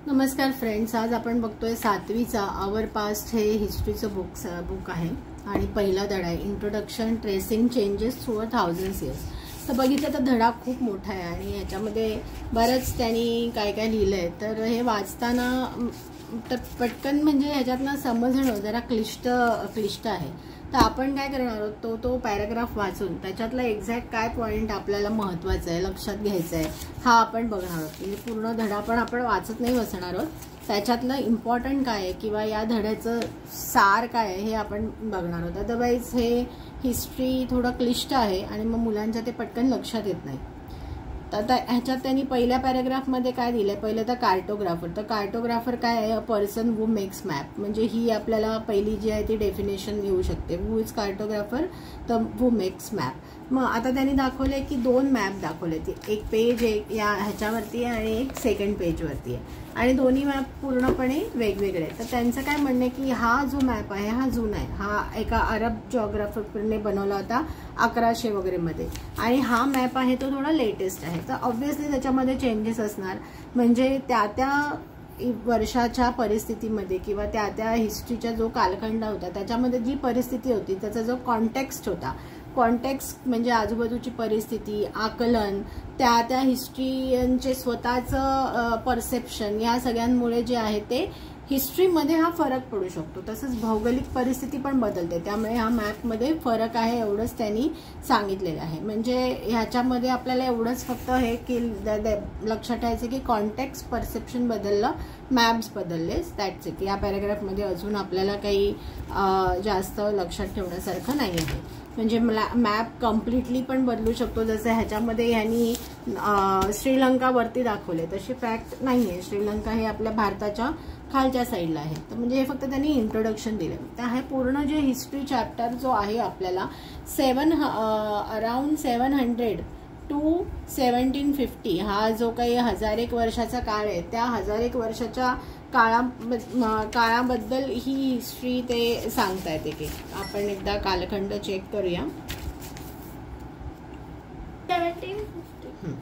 नमस्कार फ्रेंड्स, आज आपण बघतोय 7वीचा आवर पास्ट हे हिस्ट्रीचं बुक आहे आणि पहिला धडा आहे introduction tracing changes through 1000 years. तर बघितलं तर धडा खूप मोठा आहे आणि याच्यामध्ये बरंच त्यांनी काय काय लिहिलंय. तर हे वाचताना तर पटकन म्हणजे ह्याच्यातनं समजणं जरा क्लिष्ट आहे. तर आपण काय करणार आहोत, तो पॅराग्राफ वाचून त्याच्यातला एक्झॅक्ट काय पॉइंट आपल्याला महत्त्वाचा आहे लक्षात घ्यायचा आहे हा आपण बघणार आहोत. म्हणजे पूर्ण धडा पण आपण वाचत नाही बसणार आहोत, त्याच्यातलं इम्पॉर्टंट काय आहे किंवा या धड्याचं सार काय आहे हे आपण बघणार आहोत. अदरवाईज हे हिस्ट्री थोडं क्लिष्ट आहे आणि मग मुलांच्या ते पटकन लक्षात येत नाही. तर ह्याच्यात त्यांनी पहिल्या पॅराग्राफमध्ये काय दिलंय, पहिलं तर कार्टोग्राफर. तर कार्टोग्राफर काय आहे, a person who makes map. म्हणजे ही आपल्याला पहिली जी आहे ती डेफिनेशन येऊ शकते. हू इज कार्टोग्राफर, तर हू मेक्स मॅप. मग आता त्यांनी दाखवले की 2 मॅप दाखवले, एक पेज एक या ह्याच्यावरती आहे आणि एक सेकंड पेजवरती आहे आणि दोन्ही मॅप पूर्णपणे वेगवेगळे आहेत. तर त्यांचं काय म्हणणं आहे की हा जो मॅप आहे हा जुना आहे, हा एका अरब जॉग्राफरने बनवला होता 1100 वगैरे मध्ये, आणि हा मॅप आहे तो थोडा लेटेस्ट आहे. तर ऑब्व्हियसली त्याच्यामध्ये चेंजेस असणार. म्हणजे त्या वर्षाच्या परिस्थितीमध्ये किंवा त्या हिस्ट्रीचा जो कालखंड होता त्याच्यामध्ये जी परिस्थिती होती त्याचा जो कॉन्टेक्स्ट होता, कॉन्टेक्स्ट म्हणजे आजूबाजूची परिस्थिती, आकलन, त्या हिस्ट्रियनचे स्वतःचं परसेप्शन, या सगळ्यांमुळे जे आहे ते हिस्ट्रीमध्ये हा फरक पडू शकतो. तसंच भौगोलिक परिस्थिती पण बदलते, त्यामुळे हा मॅपमध्ये फरक आहे एवढंच त्यांनी सांगितलेलं आहे. म्हणजे ह्याच्यामध्ये आपल्याला एवढंच फक्त हे की लक्षात ठेवायचं की कॉन्टेक्स्ट परसेप्शन बदललं, मॅप्स बदललेच, दॅट्स इट. या पॅराग्राफमध्ये अजून आपल्याला काही जास्त लक्षात ठेवण्यासारखं नाही आहे. म्हणजे मॅप कम्प्लिटली पण बदलू शकतो, जसं ह्याच्यामध्ये ह्यांनी श्रीलंका वरती दाखवले तशी फॅक्ट नाही आहे. श्रीलंका हे आपल्या भारताच्या खालच्या साईडला आहे. तर म्हणजे हे फक्त त्यांनी इंट्रोडक्शन दिले. तर हे पूर्ण जे हिस्ट्री चॅप्टर जो आहे आपल्याला अराउंड 700 टू 1750 हा जो काही 1001 वर्षाचा काळ आहे, त्या 1001 वर्षाच्या काळाबद्दल ही हिस्ट्री ते सांगतायत. की आपण एकदा कालखंड चेक करूया. 1750.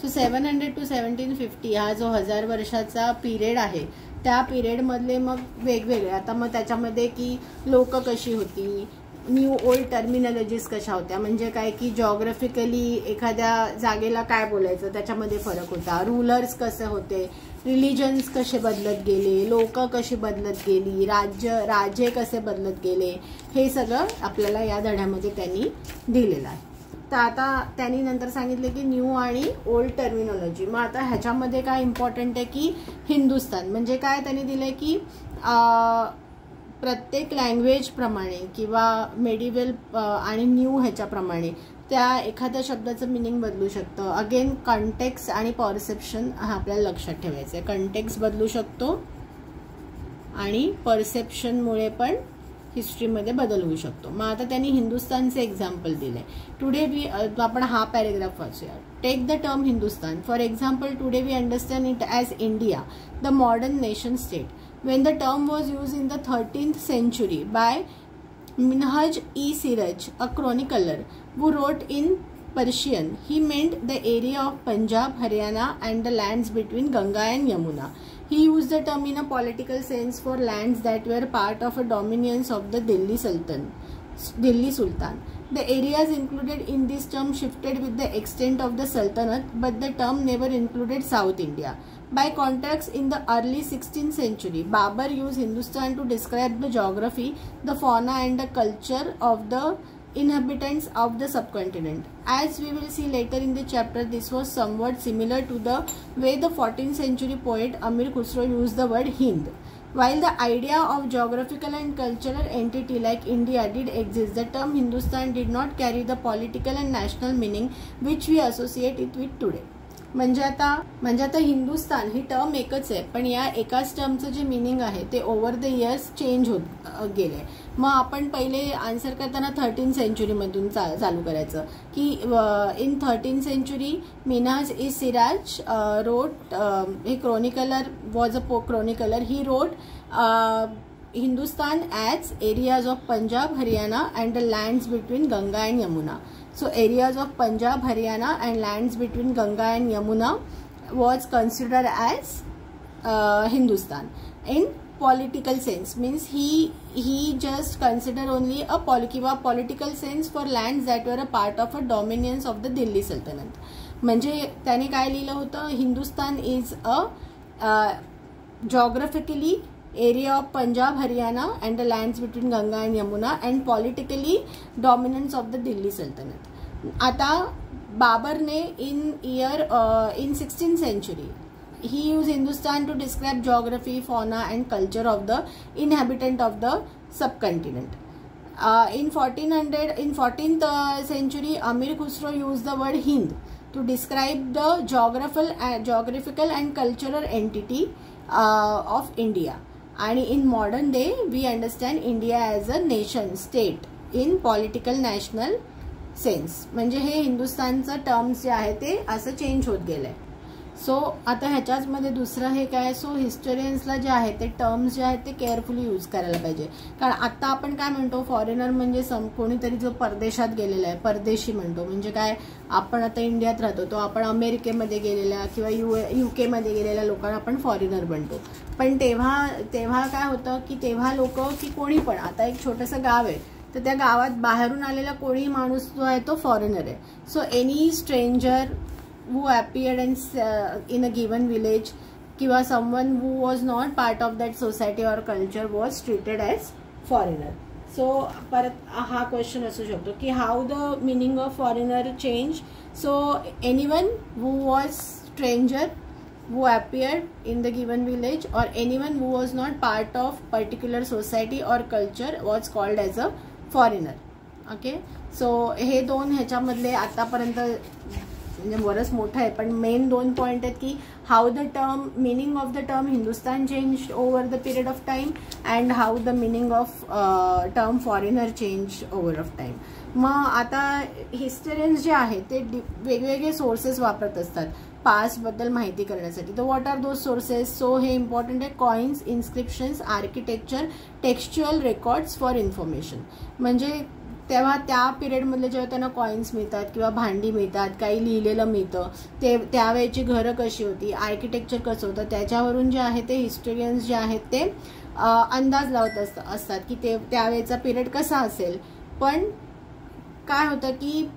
सो 700 टू 1750 हा जो 1000 वर्षाचा पिरियड आहे, त्या पिरियड मधले मग वेगवेगळे, आता मग त्याच्यामध्ये की लोक कशी होती, न्यू ओल्ड टर्मिनॉलॉजीज कशा होत्या, म्हणजे काय की जॉग्राफिकली एखाद्या जागेला काय बोलायचं त्याच्यामध्ये फरक होता, रूलर्स कसे होते, रिलिजन्स कसे बदलत गेले, लोक कशी बदलत गेली, राजे कसे बदलत गेले, हे सगळं आपल्याला या धड्यामध्ये त्यांनी दिलेलं आहे. तर आता त्यांनी नंतर सांगितले की न्यू आणि ओल्ड टर्मिनॉलॉजी. मग आता ह्याच्यामध्ये काय इम्पॉर्टंट आहे की हिंदुस्तान म्हणजे काय त्यांनी दिलंय की प्रत्येक लँग्वेज प्रमाणे किंवा मेडिव्हल आणि न्यू ह्याच्याप्रमाणे त्या एखाद्या शब्दाचं मिनिंग बदलू शकतं. अगेन कॉन्टेक्स्ट आणि परसेप्शन हा आपल्याला लक्षात ठेवायचं आहे. कॉन्टेक्स्ट बदलू शकतो आणि परसेप्शनमुळे पण हिस्ट्रीमध्ये बदल होऊ शकतो. मग आता त्यांनी हिंदुस्तानचे एक्झाम्पल दिले. टुडे आपण हा पॅरेग्राफ वाचूया. Take the term Hindustan for example. Today we understand it as India, the modern nation state. When the term was used in the 13th century by Minhaj e Siraj, a chronicler who wrote in Persian, he meant the area of Punjab, Haryana and the lands between Ganga and Yamuna. He used the term in a political sense for lands that were part of a dominions of the Delhi Sultan. The areas included in this term shifted with the extent of the Sultanate, but the term never included South India. By contrast, in the early 16th century, Babur used Hindustan to describe the geography, the fauna and the culture of the inhabitants of the subcontinent. As we will see later in the chapter, this was somewhat similar to the way the 14th century poet Amir Khusro used the word Hind. While the idea of geographical and cultural entity like India did exist, the term Hindustan did not carry the political and national meaning which we associate it with today. म्हणजे आता हिंदुस्तान ही term एकच आहे, पण या एकाच टर्मचं जे meaning आहे ते ओव्हर द इयर्स चेंज होत गेले. मग आपण पहिले आन्सर करताना 13th सेंचुरीमधून चालू करायचं की in 13th century Minhaj i Siraj wrote, हे chronicler was a chronicler, he wrote Hindustan as areas of Punjab, Haryana and the lands between Ganga and Yamuna. So areas of Punjab, Haryana and lands between Ganga and Yamuna was considered as Hindustan. In political sense means he just consider only a political sense for lands that were a part of a dominance of the Delhi Sultanate. म्हणजे त्याने काय लिहिलं होतं, Hindustan is a geographically area of Punjab, Haryana and the lands between Ganga and Yamuna and politically dominance of the Delhi Sultanate. आता बाबर ने in 16th century he used Hindustan to describe geography, fauna and culture of the inhabitant of the subcontinent. In 14th century Amir Khusro used the word Hind to describe the geographical and cultural entity of India. And in modern day we understand India as a nation state in political national sense. म्हणजे हे हिंदुस्थानचं terms जे आहे ते असं change होत गेलंय. So आता ह्याच्याच मध्ये दुसरं हे काय, सो हिस्टोरियन्सला जे आहे ते टर्म्स जे आहेत ते केअरफुली यूज करायला पाहिजे. कारण आता आपण काय म्हणतो, फॉरेनर म्हणजे कोणीतरी जो परदेशात गेलेला आहे परदेशी म्हणतो. म्हणजे काय, आपण आता इंडियात राहतो तो आपण अमेरिकेमध्ये गेलेल्या किंवा UK मध्ये गेलेल्या लोकांना आपण फॉरेनर बनतो. पण तेव्हा काय होतं की तेव्हा लोक की कोणी पण, आता एक छोटंसं गाव आहे तर त्या गावात बाहेरून आलेला कोणी माणूस जो आहे तो फॉरेनर आहे. So any stranger who appeared in a given village kiwa someone who was not part of that society or culture was treated as foreigner. So parat ha question asu shakto ki how the meaning of foreigner changed. So anyone who was stranger who appeared in the given village or anyone who was not part of particular society or culture was called as a foreigner. Okay, so हे दोन ह्याच्यामधले आतापर्यंत म्हणजे बरंच मोठं आहे, पण main 2 point आहेत की how the term meaning of the term Hindustan change over the period of time and how the meaning of term foreigner change over of time. मग आता हिस्टोरियन्स जे आहेत ते वेगवेगळे सोर्सेस वापरत असतात पास्ट बद्दल माहिती करण्यासाठी. तर what are those sources? So हे इम्पॉर्टंट आहे, coins, inscriptions, architecture, textual records for information. म्हणजे तेव्हा त्या पिरियडमधले जेव्हा त्यांना कॉइन्स मिळतात किंवा भांडी मिळतात, काही लिहिलेलं मिळतं, ते त्यावेळेची घरं कशी होती, आर्किटेक्चर कसं होतं, त्याच्यावरून जे आहे ते हिस्टोरियन्स जे आहेत ते अंदाज लावत असतात की ते त्यावेळेचा पिरियड कसा असेल. पण काय होतं की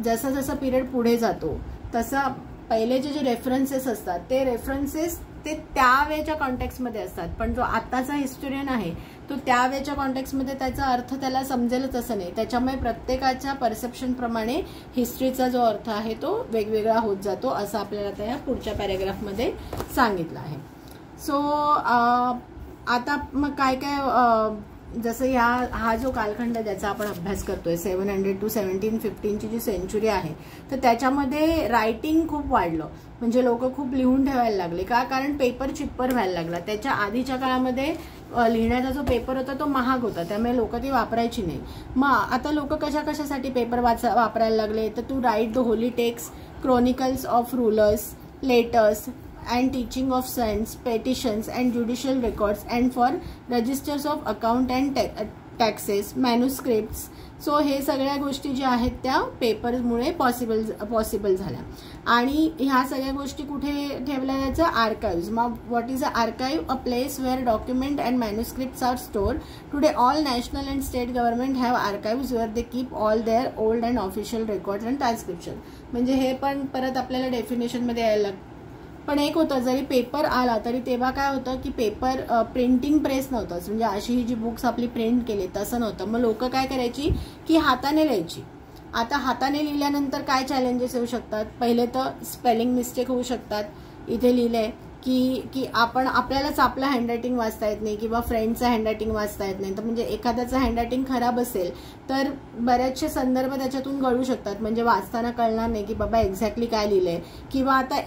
जसं जसं पिरियड पुढे जातो तसं पहिलेचे जे रेफरन्सेस असतात ते रेफरन्सेस ते त्यावेळेच्या कॉन्टेक्स्टमध्ये असतात. पण जो आताचा हिस्टोरियन आहे तो त्यावेळेच्या कॉन्टेक्स्टमध्ये त्याचा अर्थ त्याला समजेलच असं नाही. त्याच्यामुळे प्रत्येकाच्या परसेप्शन प्रमाणे हिस्ट्रीचा जो अर्थ आहे तो वेगवेगळा होत जातो, असं आपल्याला आता या पुढच्या पॅरेग्राफमध्ये सांगितलं आहे. सो आता मग काय काय, जसं हा जो कालखंड ज्याचा आपण अभ्यास करतोय 700 to 1715 जी सेंचुरी आहे, तर त्याच्यामध्ये रायटिंग खूप वाढलं. म्हणजे लोक खूप लिहून ठेवायला लागले. का? कारण पेपर चिप्पर व्हायला लागला. त्याच्या आधीच्या काळामध्ये लिहिण्याचा जो पेपर होता तो महाग होता, त्यामुळे लोक ती वापरायची नाही. मग आता लोक कशासाठी पेपर वापरायला लागले, तर to write the holy text, chronicles of rulers, letters and teaching of saints, petitions and judicial records, and for registers of account and taxes, manuscripts. So हे सगळ्या गोष्टी ज्या आहेत त्या पेपरमुळे पॉसिबल झाल्या. आणि ह्या सगळ्या गोष्टी कुठे ठेवल्या जायचं? आर्काइव्ज. मग what is a archive? A place where document and manuscripts are store. Today all national and state government have archives where they keep all their old and official records and transcription. म्हणजे हे पण परत आपल्याला डेफिनेशनमध्ये यायला लागतं. पण एक होतं, जरी पेपर आला तरी तेव्हा काय होतं की पेपर प्रिंटिंग प्रेस नव्हतंच. म्हणजे अशी ही जी बुक्स आपली प्रिंट केली तसं नव्हतं. मग लोक काय करायची की हाताने लिहायची. आता हाताने लिहिल्यानंतर काय चॅलेंजेस येऊ शकतात? पहिले तर स्पेलिंग मिस्टेक होऊ शकतात. इथे लिहिलंय की आपल्यालाच आपलं हँडरायटिंग वाचता येत नाही किंवा फ्रेंडचं हँडरायटिंग वाचता येत नाही. तर म्हणजे एखाद्याचं हँडरायटिंग खराब असेल तर बरेचसे संदर्भ त्याच्यातून कळू शकतात. म्हणजे वाचताना कळणार नाही की बाबा एक्झॅक्टली काय लिहिलंय. किंवा आता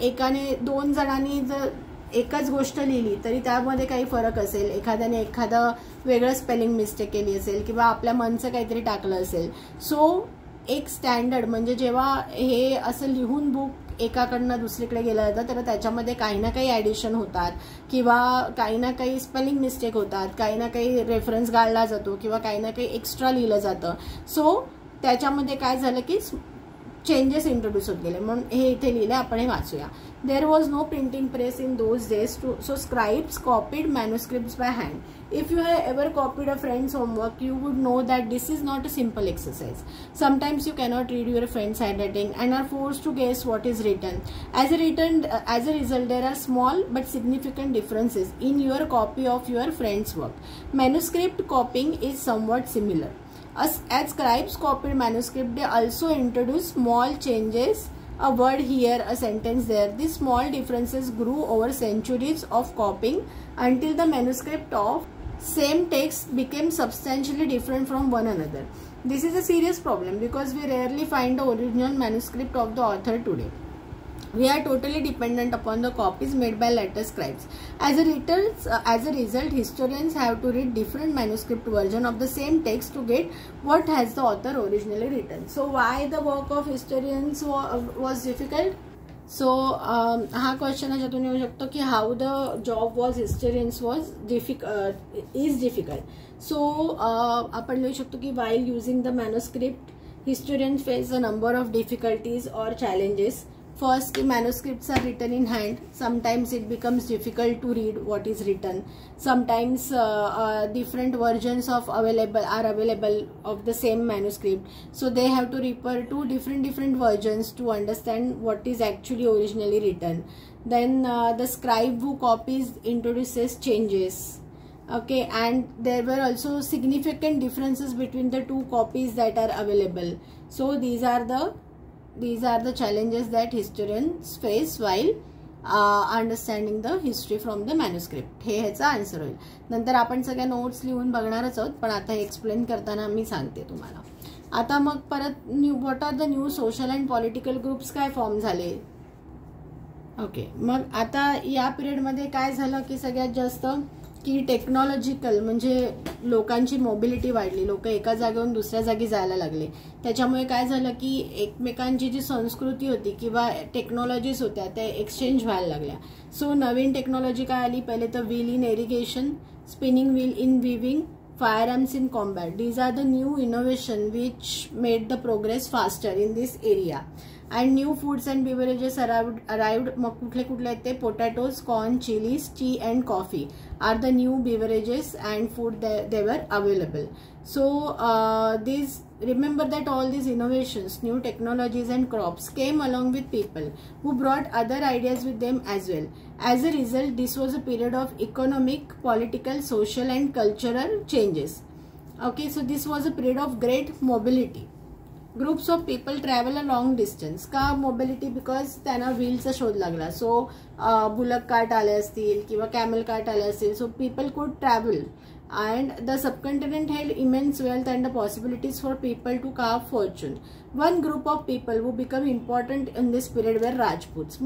2 जणांनी जर एकच गोष्ट लिहिली तरी त्यामध्ये काही फरक असेल. एखाद्याने एखादं वेगळं स्पेलिंग मिस्टेक केली असेल किंवा आपल्या मनचं काहीतरी टाकलं असेल. सो एक स्टँडर्ड म्हणजे जेव्हा हे असं लिहून बुक एकाकडनं दुसरीकडे गेलं जातं तर त्याच्यामध्ये काही ना काही ॲडिशन होतात किंवा काही ना काही स्पेलिंग मिस्टेक होतात, काही ना काही रेफरन्स गाळला जातो किंवा काही ना काही एक्स्ट्रा लिहिलं जातं. सो त्याच्यामध्ये काय झालं की चेंजेस इंट्रोड्यूस होत गेले, म्हणून हे इथे लिहिले, आपण हे वाचूया. There was no printing press in those days, so scribes copied manuscripts by hand. If you have ever copied a friend's homework, you would know that this is not a simple exercise. Sometimes you cannot read your friend's handwriting and are forced to guess what is written. As a result, there are small but significant differences in your copy of your friend's work. Manuscript copying is somewhat similar. As scribes copied manuscript, they also introduced small changes. A word here, a sentence there. These small differences grew over centuries of copying until the manuscript of same text became substantially different from one another. This is a serious problem because we rarely find the original manuscript of the author today. We are totally dependent upon the copies made by later scribes. As a result, historians have to read different manuscript version of the same text to get what has the author originally written. So why the work of historians was difficult? So हा question ह्याच्यातून येऊ शकतो की how the job was historians was is difficult. So आपण लिहू शकतो की while using the manuscript historians face a number of difficulties और challenges. First, the manuscripts are written in hand. Sometimes it becomes difficult to read what is written. Sometimes different versions are available of the same manuscript. So they have to refer to different versions to understand what is actually originally written. Then the scribe who copies introduces changes. Okay, and there were also significant differences between the two copies that are available. So these are the challenges that historians face while understanding the history from the manuscript. हे ह्याचा answer होईल. नंतर आपण सगळ्या notes लिहून बघणारच आहोत, पण आता एक्सप्लेन करताना मी सांगते तुम्हाला. आता मग परत what are the new social and political groups काय फॉर्म झाले. ओके, मग आता या पिरियडमध्ये काय झालं की सगळ्यात जास्त की टेक्नॉलॉजिकल म्हणजे लोकांची मोबिलिटी वाढली, लोक एका जागेवरून दुसऱ्या जागी जायला लागले. त्याच्यामुळे काय झालं की एकमेकांची जी संस्कृती होती किंवा टेक्नॉलॉजीज होत्या त्या एक्सचेंज व्हायला लागल्या. सो नवीन टेक्नॉलॉजी काय आली, पहिले तर wheel in irrigation, spinning wheel in viewing, firearms in combat. These are the new innovation which made the progress faster in this area. And new foods and beverages arrived. मग कुठले कुठले आहेत ते potatoes, corn, chilies, tea and coffee are the new beverages and food they were available. So remember that all these innovations, new technologies and crops came along with people who brought other ideas with them as well. As a result, this was a period of economic, political, social and cultural changes. Okay, so this was a period of great mobility. Groups of people travel a long distance. का mobility? Because त्यांना wheelचा शोध लागला. So bullock cart आले असतील किंवा camel cart आले असतील. So people could travel. And the subcontinent held immense wealth and the possibilities for people to carve fortune. One group of people who became important in this period were Rajputs.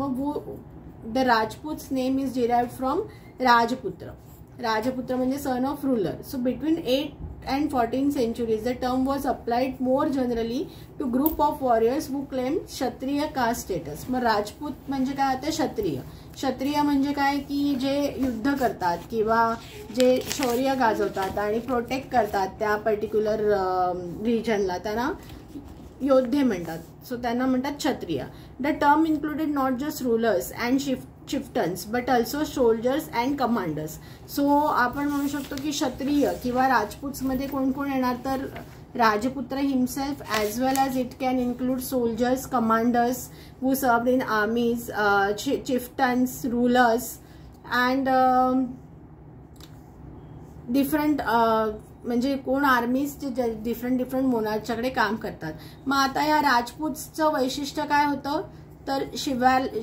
The Rajputs name is derived from Rajputra. Rajaputra म्हणजे son of ruler. So between 8th and 14th centuries, the term was applied more generally to group of warriors who claimed Kshatriya caste status. मग राजपूत म्हणजे काय होते, क्षत्रिय. क्षत्रिय म्हणजे काय की जे युद्ध करतात किंवा जे शौर्य गाजवतात आणि प्रोटेक्ट करतात त्या पर्टिक्युलर रिजनला, त्यांना योद्धे म्हणतात. सो त्यांना म्हणतात क्षत्रिय. The term included not just rulers and chieftains but also soldiers and commanders. So आपण म्हणू शकतो की क्षत्रिय किंवा राजपूत मध्ये कोण कोण येणार, तर राजपुत्र himself as well as it can include soldiers, commanders who served in armies, chieftains, rulers and different म्हणजे कोण आर्मीज जे डिफरंट मोनार्चकडे काम करतात. मग आता या राजपूतचं वैशिष्ट्य काय होतं, तर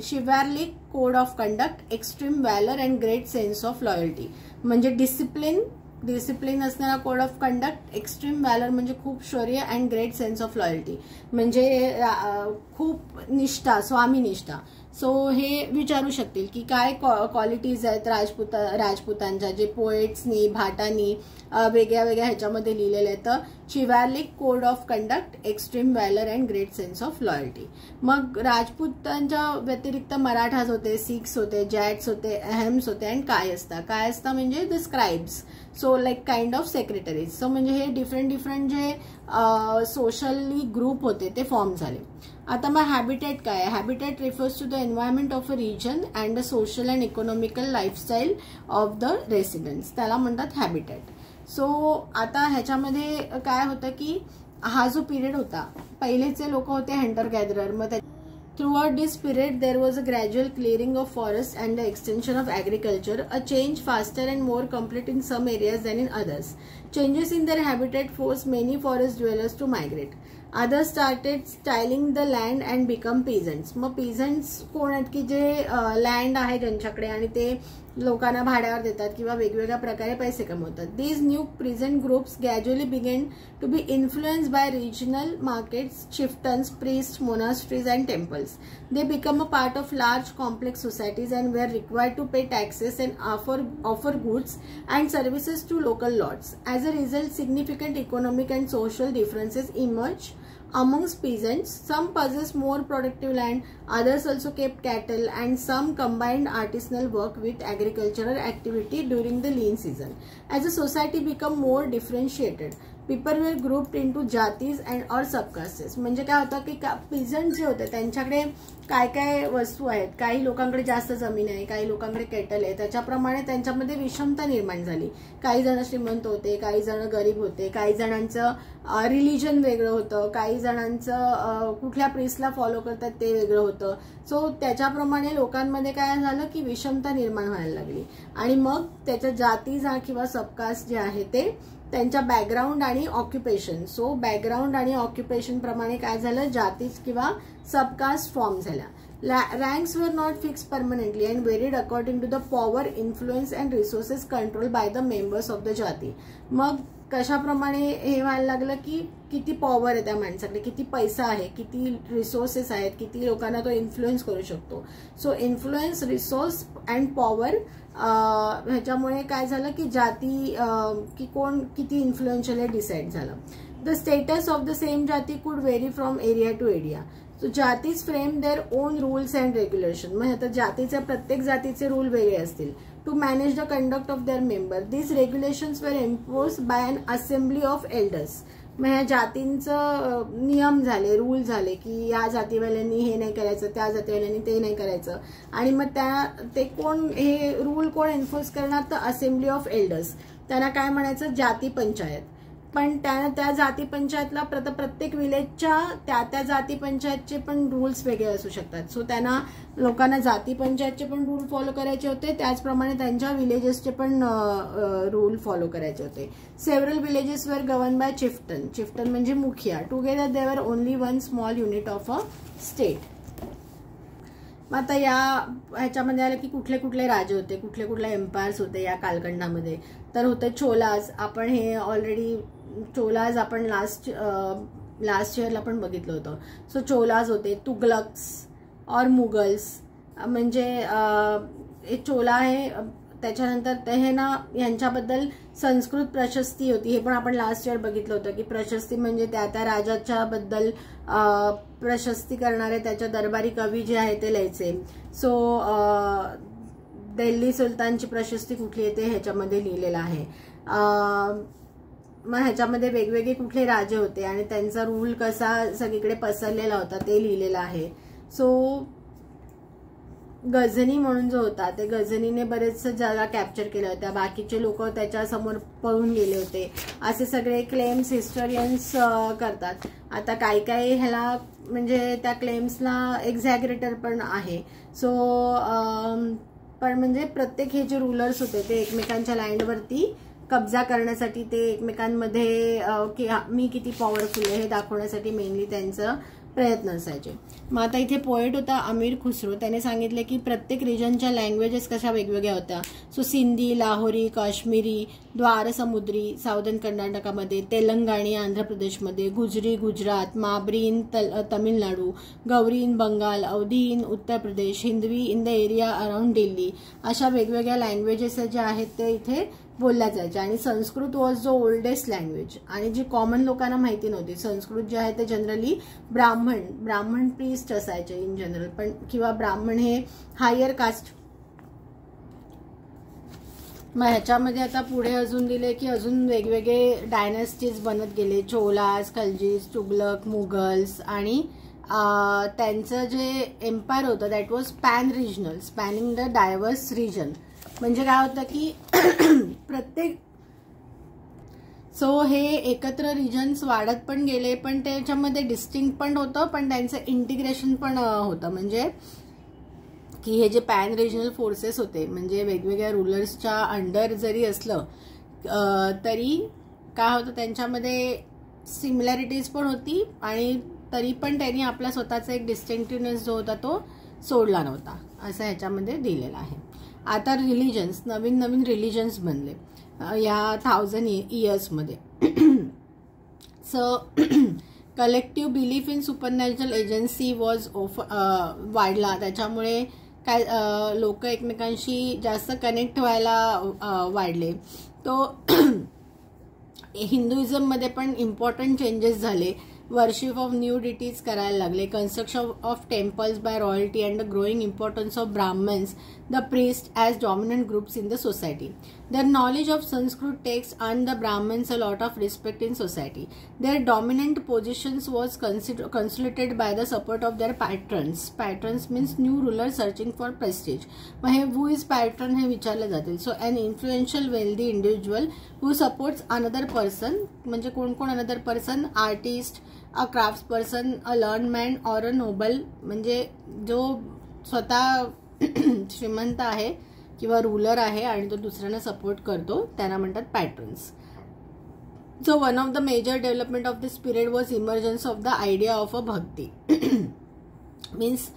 chivalric code of conduct, extreme valour and great sense of loyalty. म्हणजे डिसिप्लिन असणारा code of conduct, extreme valour म्हणजे खूप शौर्य and great sense of loyalty म्हणजे खूप निष्ठा, स्वामी निष्ठा. सो हे विचारू शकतील की काय क्वालिटीज आहेत राजपुतांच्या, जे पोएट्सनी भाटांनी वेगळ्या वेगळ्या ह्याच्यामध्ये लिहिलेले आहेत. तर chivalric code of conduct, extreme valour and great sense of loyalty. मग राजपुतांच्या व्यतिरिक्त मराठाज होते, सिख्स होते, जॅट्स होते, अहम्स होते अँड कायस्ता म्हणजे the scribes. So like kind of secretaries. So म्हणजे हे डिफरंट जे सोशली ग्रुप होते ते फॉर्म झाले. आता मग हॅबिटॅट काय आहे? Habitat refers to the environment of a region and the social and economical lifestyle of the residents, त्याला म्हणतात हॅबिटॅट. सो आता ह्याच्यामध्ये काय होतं की हा जो पिरियड होता, पहिलेचे लोक होते हंटर गॅदरर. मग throughout this period there was a gradual clearing of forests and the extension of agriculture, a change faster and more complete in some areas than in others. Changes in their habitat forced many forest dwellers to migrate. Others started styling the land and become peasants. मग peasants कोण आहेत की जे land आहे ज्यांच्याकडे आणि ते लोकांना भाड्यावर देतात किंवा वेगवेगळ्या प्रकारे पैसे कमवतात. These new peasant groups gradually began to be influenced by regional markets, chieftains, priests, monasteries and temples. They become a part of large complex societies and were required to pay taxes and offer goods and services to local lords. As a result, significant economic and social differences emerged amongst peasants. Some possessed more productive land, others also kept cattle, and some combined artisanal work with agricultural activity during the lean season. As a society became more differentiated, people were grouped into जातीज and or subcastes. म्हणजे काय होतं की peasant जे होते त्यांच्याकडे काय काय वस्तू आहेत, काही लोकांकडे जास्त जमीन आहे, काही लोकांकडे केटल आहे, त्याच्याप्रमाणे त्यांच्यामध्ये विषमता निर्माण झाली. काही जण श्रीमंत होते, काही जण गरीब होते, काही जणांचं रिलिजन वेगळं होतं, काही जणांचं कुठल्या प्रिस्टला फॉलो करतात ते वेगळं होतं. सो त्याच्याप्रमाणे लोकांमध्ये काय झालं की विषमता निर्माण व्हायला लागली आणि मग त्याच्या जाती किंवा सबकास्ट जे आहे ते त्यांच्या बॅकग्राऊंड आणि ऑक्युपेशन. सो बॅकग्राऊंड आणि ऑक्युपेशन प्रमाणे काय झालं, जातीज किंवा सबकास्ट फॉर्म झाल्या. Ranks were not fixed permanently and varied according to the power, influence and resources controlled by the members of the jati. मग कशाप्रमाणे हे व्हायला लागलं की किती पॉवर आहे त्या माणसाकडे, किती पैसा आहे, किती रिसोर्सेस आहेत, किती लोकांना तो इन्फ्लुएन्स करू शकतो. So influence, resource and power ह्याच्यामुळे काय झालं की जाती की कोण किती इन्फ्लुएन्शियल आहे डिसाईड झालं. The status of the same जाती could vary from area to area. So जातीज frame their own rules and regulation. मग आता जातीचे प्रत्येक जातीचे रूल वेगळे असतील. To manage the conduct of their member, these regulations were impose by an assembly of elders. मग ह्या जातींचं नियम झाले, रूल झाले की या जातीवाल्यांनी हे नाही करायचं, त्या जातीवाल्यांनी ते नाही करायचं. आणि मग ते कोण हे रूल कोण एन्फोर्स करणार, तर असेंब्ली ऑफ एल्डर्स. त्यांना काय म्हणायचं, जाती पंचायत. पण त्या जाती पंचायतला प्रत्येक विलेजच्या त्या जाती पंचायतचे पण रूल्स वेगळे असू शकतात. सो त्यांना लोकांना जाती पंचायतचे पण रूल फॉलो करायचे होते, त्याचप्रमाणे त्यांच्या विलेजेसचे पण रूल फॉलो करायचे होते. Several villages were govern by chieftain. Chieftain म्हणजे मुखिया. Together they were only one small unit of a state. मग आता ह्याच्यामध्ये आलं की कुठले कुठले राजे होते, कुठले कुठले एम्पायर्स होते या कालखंडामध्ये. तर होते चोलाज. आपण हे ऑलरेडी चोलाज आपण लास्ट इयरला पण बघितलं होतं. सो चोलाज होते. तुगलक्स और मुगल्स म्हणजे चोला आहे. त्याच्यानंतर ते हे ना यांच्याबद्दल संस्कृत प्रशस्ती होती. हे पण आपण लास्ट इयर बघितलं होतं की प्रशस्ती म्हणजे त्या राजाच्या बद्दल प्रशस्ती करणारे त्याच्या दरबारी कवी जे आहे ते लिहायचे. सो दिल्ली सुलतानची प्रशस्ती कुठली येते ह्याच्यामध्ये लिहिलेलं आहे. मग ह्याच्यामध्ये वेगवेगळे कुठले राजे होते आणि त्यांचा रूल कसा सगळीकडे पसरलेला होता ते लिहिलेलं आहे. सो गझनी म्हणून जो होता ते गझनीने बरेच जागा कॅप्चर केल्या होत्या. बाकीचे लोक त्याच्या समोर पळून गेले होते. असे सगळे क्लेम्स हिस्टोरियन्स करतात. आता काही ह्याला म्हणजे त्या क्लेम्सला एक्झॅग्रेटर पण आहे. सो पण म्हणजे प्रत्येक हे जे रूलर्स होते ते एकमेकांच्या लँडवरती कब्जा करण्यासाठी, ते एकमेकांमध्ये की मी किती पॉवरफुल आहे हे दाखवण्यासाठी मेनली त्यांचं प्रयत्न असायचे. मग आता इथे पोएट होता अमीर खुसरो. त्याने सांगितले की प्रत्येक रिजनच्या लँग्वेजेस कशा वेगवेगळ्या होत्या. सो सिंधी, लाहोरी, काश्मीरी, द्वारसमुद्री साऊदर्न कर्नाटकामध्ये, तेलंगाणी आंध्र प्रदेशमध्ये, Gujari Gujarat, Mabari in Tamil Nadu, Gauri in Bengal, Awadhi in Uttar Pradesh, Hindavi in the area around Delhi, अशा वेगवेगळ्या लँग्वेजेस ज्या आहेत ते इथे बोलल्या जायच्या. आणि Sanskrit was the oldest language आणि जी कॉमन लोकांना माहिती नव्हती. संस्कृत जे आहे ते जनरली ब्राह्मण प्रीस्ट असायचे इन जनरल, पण किंवा ब्राह्मण हे हायर कास्ट. मग ह्याच्यामध्ये आता पुढे अजून दिले की अजून वेगवेगळे डायनेस्टीज बनत गेले. चोलास, खलजीस, तुगलक, मुघल्स आणि त्यांचं जे एम्पायर होतं that was pan regional, spanning the diverse region. म्हणजे काय होतं की प्रत्येक सो हे एकत्र रिजन्स वाढत पण गेले, पण त्याच्यामध्ये डिस्टिंक्ट पण होतं, पण त्यांचं इंटिग्रेशन पण होतं. म्हणजे की हे जे पॅन रिजनल फोर्सेस होते म्हणजे वेगवेगळ्या रुलर्सच्या अंडर जरी असलं तरी काय होतं त्यांच्यामध्ये सिमिलॅरिटीज पण होती आणि तरी पण त्यांनी आपला स्वतःचा एक डिस्टिंक्टिव्हनेस जो होता तो सोडला नव्हता, असं ह्याच्यामध्ये दिलेलं आहे. आता रिलिजन्स, नवीन नवीन रिलिजन्स बनले या 1000 इयर्समध्ये. So collective belief in supernatural agency was वाढला. त्याच्यामुळे काय लोक एकमेकांशी जास्त कनेक्ट व्हायला वाढले. तो हिंदुइझममध्ये पण इम्पॉर्टंट चेंजेस झाले. वर्शिप ऑफ न्यू डिटीज करायला लागले. Construction of temples by royalty and the growing importance of Brahmans, the priest as dominant groups in the society. Their knowledge of Sanskrit texts earned the Brahmins a lot of respect in society. Their dominant positions was consolidated by the support of their patrons. Patrons means new rulers searching for prestige. Who is patron हे विचारले जातील. So an influential wealthy individual who supports another person, म्हणजे कोण कोण another person, artist, a craftsperson, a learned man or a noble, म्हणजे जो स्वतः श्रीमंत आहे किंवा रूलर आहे आणि तो दुसऱ्यांना सपोर्ट करतो त्यांना म्हणतात patrons. So one of the major development of this period was emergence of the idea of a bhakti. Means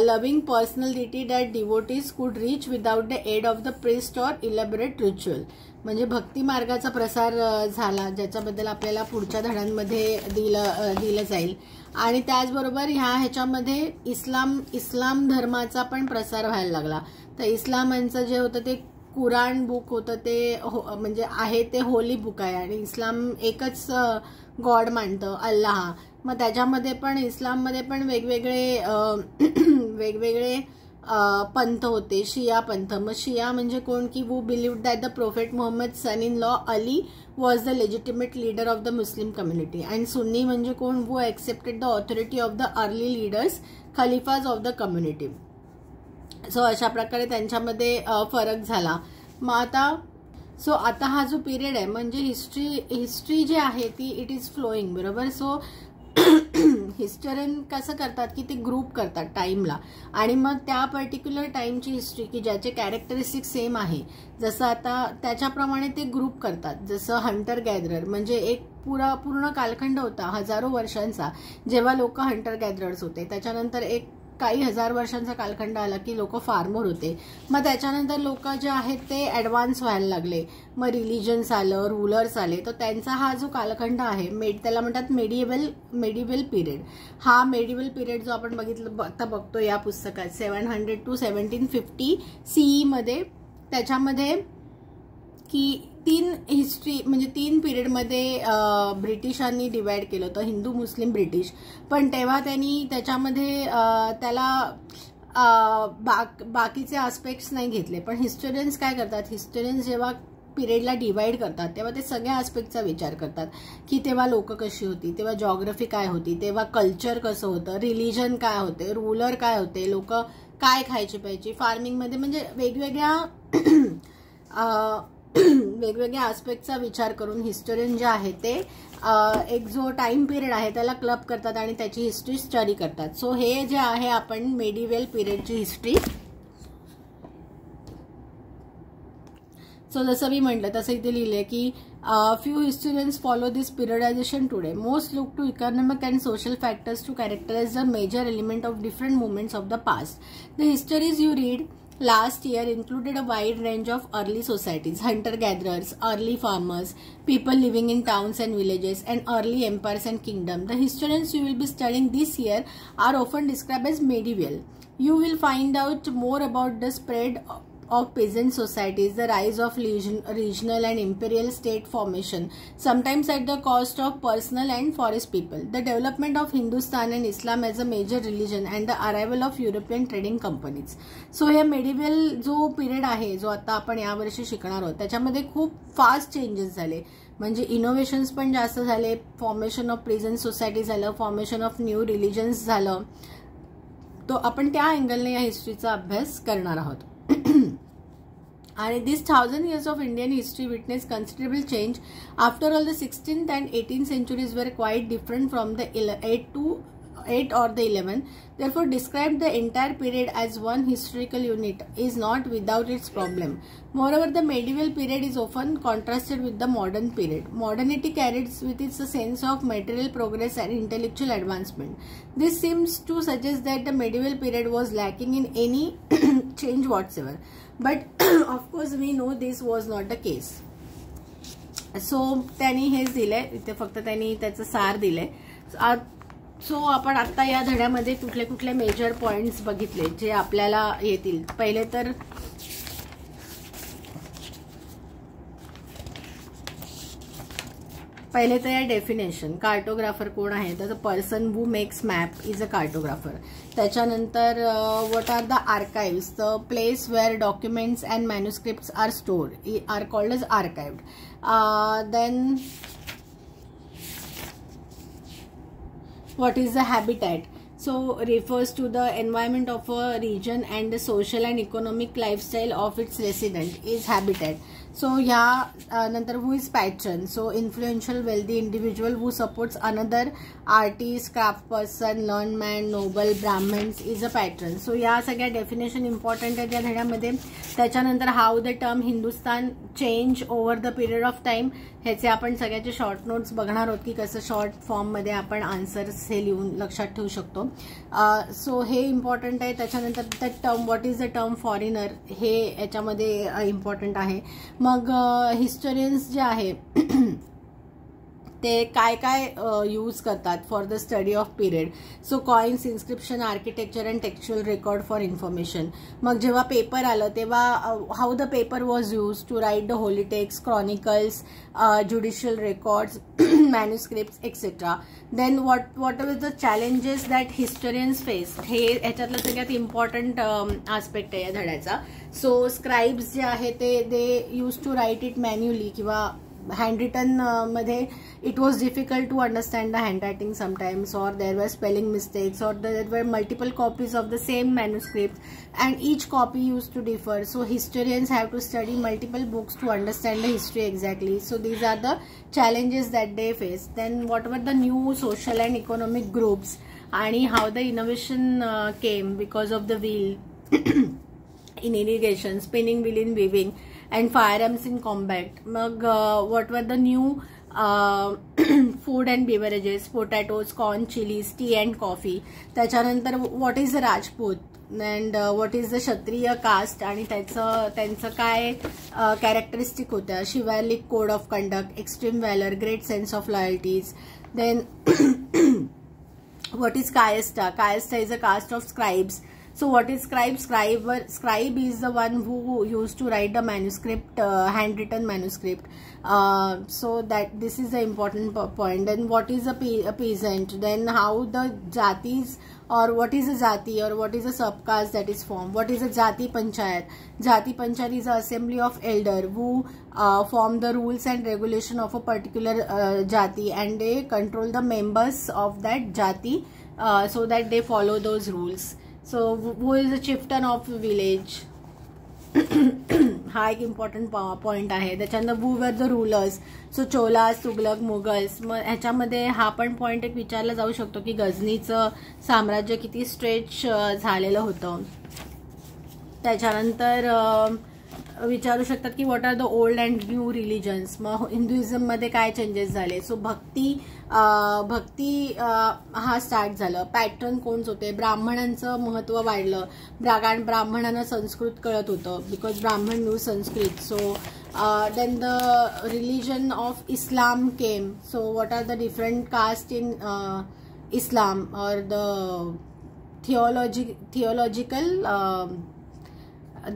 loving personal deity that devotees could reach without the aid of the priest or elaborate ritual. म्हणजे भक्ती मार्गाचा प्रसार झाला, ज्याच्याबद्दल आपल्याला पुढच्या धड्यांमध्ये दिलं जाईल. आणि त्याचबरोबर ह्याच्यामध्ये इस्लाम धर्माचा पण प्रसार व्हायला लागला. तर इस्लामांचं जे होतं ते कुराण बुक होतं ते म्हणजे आहे ते होली बुक आहे आणि इस्लाम एकच गॉड मानतं, अल्लाह. मग त्याच्यामध्ये पण इस्लाममध्ये पण वेगवेगळे पंथ होते. शिया पंथ. मग शिया म्हणजे कोण की वो believed that the prophet Muhammad son in law Ali was the legitimate leader of the Muslim community. And Sunni म्हणजे कोण, वो accepted the authority of the early leaders khalifas of the community. So अशा प्रकारे त्यांच्यामध्ये फरक झाला. मग आता हा जो पिरियड आहे म्हणजे हिस्ट्री जी आहे ती इट इज फ्लोईंग, बरोबर. सो हिस्टोरियन कसं करतात की ते ग्रुप करतात टाईमला आणि मग त्या पर्टिक्युलर टाईमची हिस्ट्री की ज्याचे कॅरेक्टरिस्टिक सेम आहे जसं आता त्याच्याप्रमाणे ते ग्रुप करतात. जसं हंटर गॅदरर म्हणजे एक पूर्ण कालखंड होता हजारो वर्षांचा जेव्हा लोक हंटर गॅदरर्स होते. त्याच्यानंतर एक काही हजार वर्षांचा कालखंड आला की लोक फार्मर होते. मग त्याच्यानंतर लोक जे आहेत ते ॲडव्हान्स व्हायला लागले. मग रिलिजन्स आलं, रूलर्स आले. तर त्यांचा हा जो कालखंड आहे त्याला म्हणतात मेडिव्हल पिरियड. हा मेडिव्हल पिरियड जो आपण आता बघतो या पुस्तकात 700 to 1750 CE मध्ये, त्याच्यामध्ये की 3 पिरियडमध्ये ब्रिटिशांनी डिवाइड केलं होतं, हिंदू मुस्लिम ब्रिटिश. पण तेव्हा त्यांनी त्याच्यामध्ये त्याला बाकीचे आस्पेक्ट्स नाही घेतले. पण हिस्टोरियन्स काय करतात, हिस्टोरियन्स जेव्हा पिरियडला डिवाइड करतात तेव्हा ते सगळ्या आस्पेक्टचा विचार करतात की तेव्हा लोक कशी होती, तेव्हा जॉग्रफी काय होती, तेव्हा कल्चर कसं होतं, रिलिजन काय होते, रूलर काय होते, लोक काय खायची पाहिजे, फार्मिंगमध्ये म्हणजे वेगवेगळ्या आस्पेक्टचा विचार करून हिस्टोरियन जे आहे ते एक जो टाइम पिरियड आहे त्याला क्लब करतात आणि त्याची हिस्ट्री स्टडी करतात. सो हे जे आहे आपण मेडिव्हल पिरियडची हिस्ट्री. सो जसं मी म्हटलं तसं इथे लिहिले की few historians follow this periodization today. Most look to economic and social factors to characterize the major element of different movements of the past. The histories you read last year included a wide range of early societies, hunter-gatherers, early farmers, people living in towns and villages, and early empires and kingdoms. The historians you will be studying this year are often described as medieval. You will find out more about the spread of peasant societies, the rise of regional and imperial state formation, sometimes at the cost of personal and forest people, the development of Hindustan and Islam as a major religion, and the arrival of European trading companies. So हे medieval जो period आहे जो आता आपण यावर्षी शिकणार आहोत त्याच्यामध्ये खूप फास्ट चेंजेस झाले. म्हणजे इनोव्हेशन्स पण जास्त झाले, फॉर्मेशन ऑफ प्रेझेंट सोसायटी झालं, फॉर्मेशन ऑफ न्यू रिलिजन्स झालं. तो आपण त्या अँगलने या हिस्ट्रीचा अभ्यास करणार आहोत. आणि दिस 1000 years of Indian history witnessed considerable change. After all, the 16th and 18th centuries were quite different from the 8 or the 11. Therefore, describe the entire period as one historical unit is not without its problem. Moreover, the medieval period is often contrasted with the modern period. Modernity carries with it a sense of material progress and intellectual advancement. This seems to suggest that the medieval period was lacking in any change whatsoever. But of course, we know this was not the case. So, त्यांनी हेच दिलंय, इथे फक्त त्यांनी त्याचं सार दिलंय. So आपण आता या धड्यामध्ये कुठले कुठले मेजर पॉइंट्स बघितले जे आपल्याला येतील. पहिले तर या डेफिनेशन. कार्टोग्राफर कोण आहे तर person who makes map is a cartographer. त्याच्यानंतर what are the archives, the place where documents and manuscripts are stored are called as archived. Then what is the habitat? So refers to the environment of a region and the social and economic lifestyle of its resident is habitat. So ह्या नंतर who is patron, so influential wealthy individual who supports another artist, craft person, learned man, noble, brahmins is a patron. So या सगळ्या definition important आहेत या धड्यामध्ये. त्याच्यानंतर how the term Hindustan change over the period of time, ह्याचे आपण सगळ्याचे short notes बघणार आहोत की कसं शॉर्ट फॉर्ममध्ये आपण आन्सर्स हे लिहून लक्षात ठेवू शकतो. सो हे इम्पॉर्टंट आहे. त्याच्यानंतर the term, what is the term foreigner, हे याच्यामध्ये इम्पॉर्टंट आहे. मग हिस्टोरियन्स जे आहे ते काय काय यूज करतात for the study of period. So coins, inscription, architecture and textual record for information. मग जेव्हा पेपर आलं तेव्हा how the paper was use to write the holy text, chronicles, judicial records, manuscripts etcetera. Then what are the challenges that historians face, हे ह्याच्यातलं सगळ्यात important aspect आहे या धड्याचा. So scribes जे आहे ते they use to write it manually किंवा handwritten मध्ये it was difficult to understand the handwriting sometimes, or there were spelling mistakes, or there were multiple copies of the same manuscript and each copy used to differ. So historians have to study multiple books to understand the history exactly. So these are the challenges that they face. Then what were the new social and economic groups and how the innovation came because of the wheel in irrigation, spinning wheel in weaving, and firearms in combat. Mag what were the new food and beverages, potatoes, corn, chilies, tea and coffee. त्याच्यानंतर what is the Rajput and what is the Kshatriya caste आणि त्यांचं काय characteristic होत्या. Chivalric code of conduct, extreme valor, great sense of loyalties. Then what is Kayasta? Kayasta is a caste of scribes. So what is scribe? Scribe is the one who used to write the manuscript, handwritten manuscript. So that this is the important point. Then what is a peasant? Then how the jatis, or what is a jati, or what is a subcaste that is formed? What is a jati panchayat? Jati panchayat is an assembly of elder who form the rules and regulation of a particular jati, and they control the members of that jati so that they follow those rules. So who is the chieftain of village? हा एक important point आहे. त्याच्यानंतर who were the rulers? So Cholas, Tughlaq, Mughals. मग ह्याच्यामध्ये हा पण point एक विचारला जाऊ शकतो की गझनीचं साम्राज्य किती स्ट्रेच झालेलं होतं. त्याच्यानंतर विचारू शकतात की what are the old and new religions. मग हिंदुइझम मध्ये काय चेंजेस झाले. सो भक्ती हा स्टार्ट झालं. पॅटर्न कोण होते. ब्राह्मणांचं महत्व वाढलं. ब्राह्मणांना संस्कृत कळत होतं because Brahman knew Sanskrit. So then the religion of Islam came. So what are the different caste in Islam और the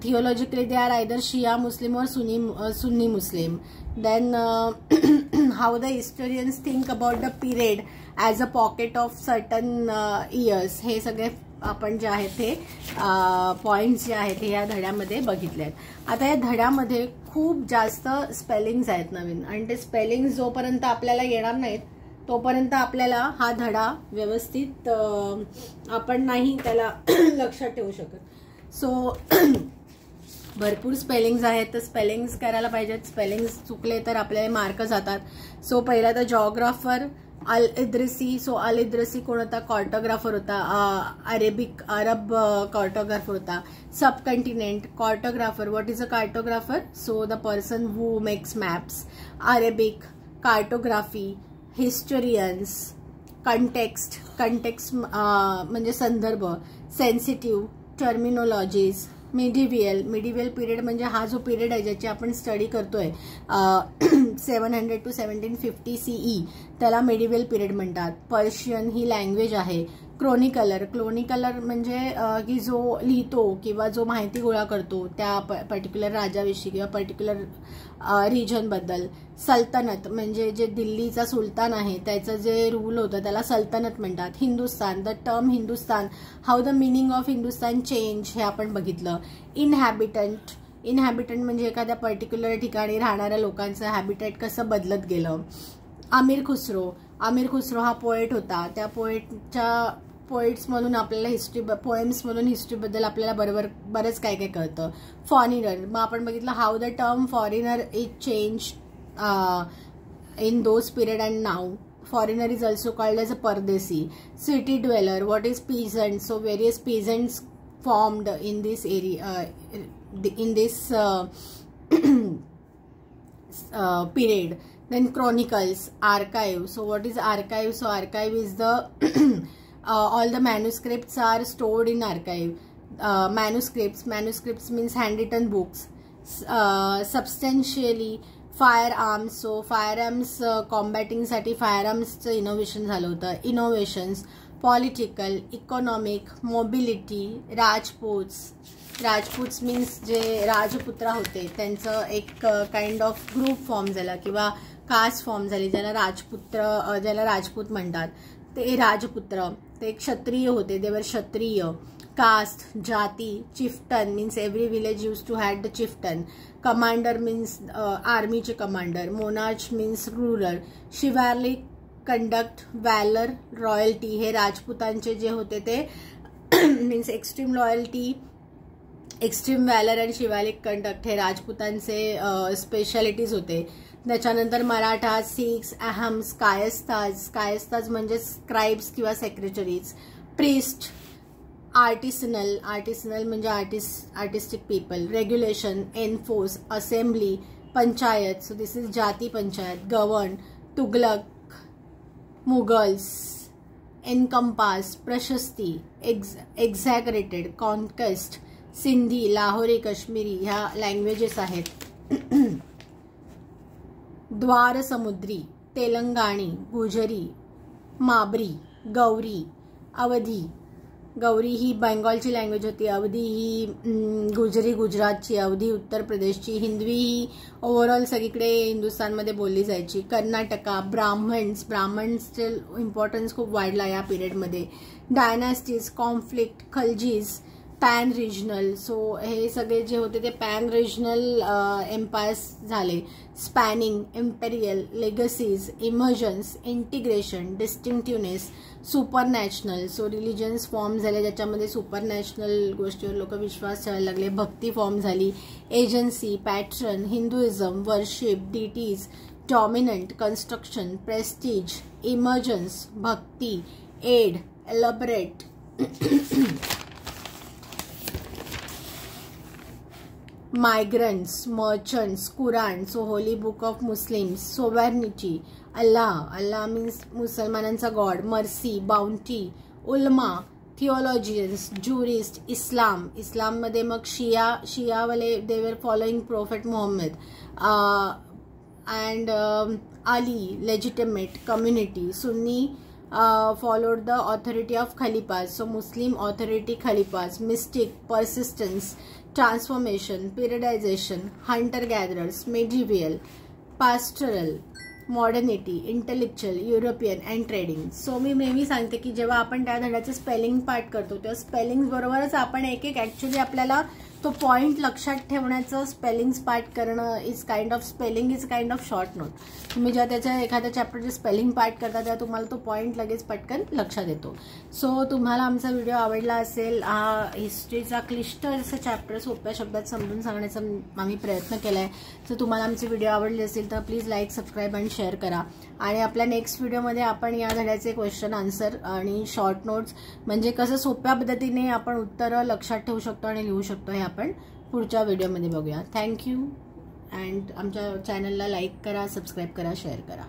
theologically they are either Shia Muslim or Sunni Muslim. Then how the historians think about the period as a pocket of certain years. हे सगळे आपण जे आहेत ते points जे आहेत हे या धड्यामध्ये बघितले आहेत. आता या धड्यामध्ये खूप जास्त स्पेलिंग्स आहेत नवीन, आणि ते स्पेलिंग्स जोपर्यंत आपल्याला येणार नाहीत तोपर्यंत आपल्याला हा धडा व्यवस्थित आपण नाही त्याला लक्षात ठेवू शकत. सो भरपूर स्पेलिंग्स आहेत, तर स्पेलिंग्स करायला पाहिजेत. स्पेलिंग्स चुकले तर आपले मार्क जातात. सो पहिला तर जॉग्राफर अल इद्रिसी. सो अल इद्रिसी कोण होता? कार्टोग्राफर होता, अरब कार्टोग्राफर होता. Subcontinent cartographer. What is a cartographer? So the person who makes maps. Arabic cartography. Historians. Context. Context म्हणजे संदर्भ. सेन्सिटिव्ह. टर्मिनॉलॉजीज. मिडिव्हियल पिरियड म्हणजे हा जो पिरियड आहे ज्याची आपण स्टडी करतोय 700 to 1750 CE त्याला मिडिव्हियल पिरियड म्हणतात. पर्शियन ही लँग्वेज आहे. क्रोनिकलर म्हणजे की जो लिहितो किंवा जो माहिती गोळा करतो त्या पर्टिक्युलर राजाविषयी किंवा पर्टिक्युलर रिजन बद्दल. सल्तनत म्हणजे जे दिल्लीचा सुलतान आहे त्याचं जे रूल होतं त्याला सल्तनत म्हणतात. Hindustan. The term Hindustan, how the meaning of Hindustan change हे आपण बघितलं. इनहॅबिटंट म्हणजे एखाद्या पर्टिक्युलर ठिकाणी राहणाऱ्या लोकांचं हॅबिटेट कसं बदलत गेलं. अमीर खुसरो हा पोएट होता. त्या पोएट्स म्हणून आपल्याला पोएम्स म्हणून हिस्ट्रीबद्दल आपल्याला बरंच काय काय कळतं. फॉरेनर. मग आपण बघितलं how the term foreigner is change in those period and now. Foreigner is also called as a Pardesi. City dweller. What is peasant? So various peasants formed in this area, in this period. Then chronicles. Archive. So what is archive? So archive is the all the manuscripts are stored in archive. Manuscripts means handwritten books. Substantially. Fire arms. So fire arms कॉम्बॅटिंगसाठी fire आर्म्सचं innovation झालं होतं. Innovations. Political. Economic. Mobility. Rajputs means जे राजपुत्र होते त्यांचं एक kind of group form झाला किंवा कास्ट फॉर्म झाली ज्याला राजपूत म्हणतात. ते राजपुत्र. ते क्षत्रिय होते. देवर क्षत्रिय. कास्ट. जाती. Chieftain means every village use to had the chieftain. Commander means आर्मीचे commander. Monarch means ruler. Chivalric conduct. Valour. Royalty. हे राजपुतांचे जे होते ते means extreme loyalty, extreme valour आणि शिवालिक कंडक्ट हे राजपुतांचे स्पेशालिटीज होते. त्याच्यानंतर मराठा. सिख्स. अहम्स. कायस्ताज म्हणजे स्क्राइब्स किंवा सेक्रेटरीज. प्रिस्ट. आर्टिसनल म्हणजे artistic people. Regulation. Enforce. Assembly. Panchayat. So this is जाती panchayat. Govern. Tughlaq. Mughals. Encompass. प्रशस्ती. एक्झॅगरेटेड. कॉन्क्वेस्ट. सिंधी. लाहोरी. काश्मीरी ह्या लँग्वेजेस आहेत. द्वार समुद्री. तेलंगाणी. गुजरी. माबरी. गौरी. अवधी. गौरी ही बेंगॉलची लँग्वेज होती. अवधी ही गुजरी गुजरातची. अवधी उत्तर प्रदेशची. हिंदवी ही ओव्हरऑल सगळीकडे हिंदुस्थानमध्ये बोलली जायची. कर्नाटका. ब्राह्मण्सचे इम्पॉर्टन्स खूप वाढला या पिरियडमध्ये. Dynasties. Conflict. Khaljis. Pan regional. So हे सगळे जे होते ते पॅन रिजनल एम्पायर्स झाले. Spanning. Imperial. Legacies. Emergence. Integration. Distinctiveness. Supernational. So religions form झाले ज्याच्यामध्ये सुपरनॅशनल गोष्टीवर लोक विश्वास ठेवायला लागले. भक्ती फॉर्म झाली. Agency. Patron. Hinduism. Worship. Deities. Dominant. Construction. Prestige. Emergence. Bhakti. Aid. Elaborate. Migrants. Merchants. Quran. So holy book of Muslims. Sovereignty. Allah means मुसलमानांचा god. Mercy. Bounty. Ulama. Theologians. ज्युरिस्ट. इस्लाममध्ये मग शियावाले they were following prophet Muhammad. And Ali. Legitimate. Community. Sunni followed the authority of Khalifas. So Muslim authority Khalifas. Mystic. Persistence. Transformation. Periodization. Hunter gatherers. Medieval. Pastoral. Modernity, intellectual, European and trading. So मी नेहमी सांगते की जेव्हा आपण त्या धड्याचे spelling part करतो तेव्हा spelling बरोबरच आपण एक एक ॲक्च्युली आपल्याला तो पॉइंट लक्षात ठेवण्याचं स्पेलिंग्स पार्ट करणं is kind of spelling is kind of short note. तुम्ही जेव्हा त्याच्या एखाद्या चॅप्टरचे स्पेलिंग पार्ट करता तेव्हा तुम्हाला तो पॉइंट लगेच पटकन लक्षात येतो. सो तुम्हाला आमचा व्हिडिओ आवडला असेल. हा हिस्ट्रीचा क्लिष्ट असं चॅप्टर सोप्या शब्दात समजून सांगण्याचा आम्ही प्रयत्न केला आहे. सो तुम्हाला आमचे व्हिडिओ आवडले असेल तर प्लीज लाईक, सबस्क्राईब आणि शेअर करा. आणि आपल्या नेक्स्ट व्हिडिओमध्ये आपण या धड्याचे क्वेश्चन आन्सर आणि शॉर्ट नोट्स म्हणजे कसं सोप्या पद्धतीने आपण उत्तरं लक्षात ठेवू शकतो आणि लिहू शकतो हे आपण पुढच्या व्हिडिओमध्ये बघूया. थँक्यू. अँड आमच्या चॅनलला लाईक करा, सबस्क्राईब करा, शेअर करा.